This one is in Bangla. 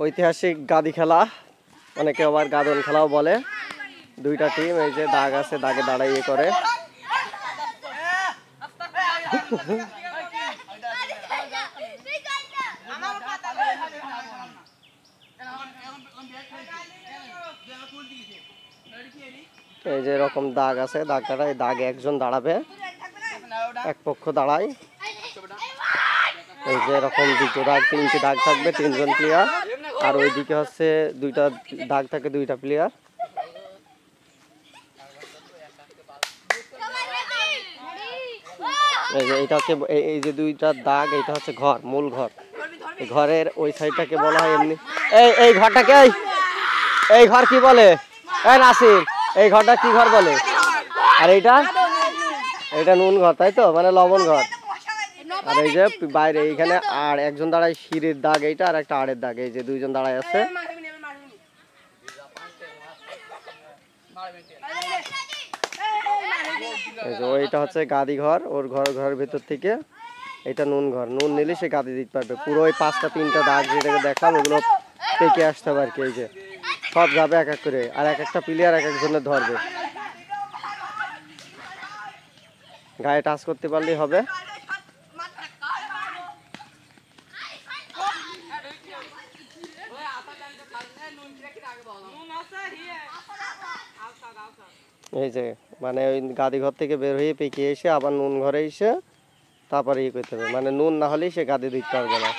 ঐতিহাসিক গাদি খেলা, অনেকে আবার গাদন খেলাও বলে। দুইটা টিম, এই যে দাগ আছে, দাগে দাঁড়াই করে। এই যে এরকম দাগ আছে, দাগ কাটায়, দাগে একজন দাঁড়াবে, এক পক্ষ দাঁড়ায়। এই যে এরকম দুটো দাগ, তিনটে দাগ থাকবে, তিনজন প্লেয়ার। আর ওইদিকে হচ্ছে দুইটা দাগ থাকে, দুইটা প্লেয়ার। এই যে এটা হচ্ছে, এই যে দুইটা দাগ, এটা হচ্ছে ঘর, মূল ঘর। ঘরের ওই সাইডটাকে বলা হয় এমনি। এই ঘরটাকে, এই ঘর কি বলে? এই নাসির, এই ঘরটা কি ঘর বলে? আর এইটা নুন ঘর, তাই তো, মানে লবণ ঘর। আর এই যে বাইরে এইখানে আর একজন দাঁড়ায়, সিঁড়ির দাগ এইটা, আর একটা আড়ের দাগ। এই যে দুইজন দাঁড়ায় আছে। ওইটা হচ্ছে গাদি ঘর, ওর ঘরের ভেতর থেকে এটা নুন ঘর। নুন নিলে সে গাদি দিতে পারবে। পুরো ওই পাঁচটা তিনটা দাগ যেটাকে দেখলাম, ওগুলো পেকে আসতে হবে আর কি। এই যে সব যাবে এক এক করে, আর এক একটা প্লেয়ার এক একজনের ধরবে। গায়ে টাচ করতে পারলেই হবে। এই যে মানে ওই গাদি ঘর থেকে বের হয়ে পেকে এসে আবার নুন ঘরে এসে তারপরে ইয়ে করতে হবে, মানে নুন না হলেই সে গাদি দিতে পারবে না।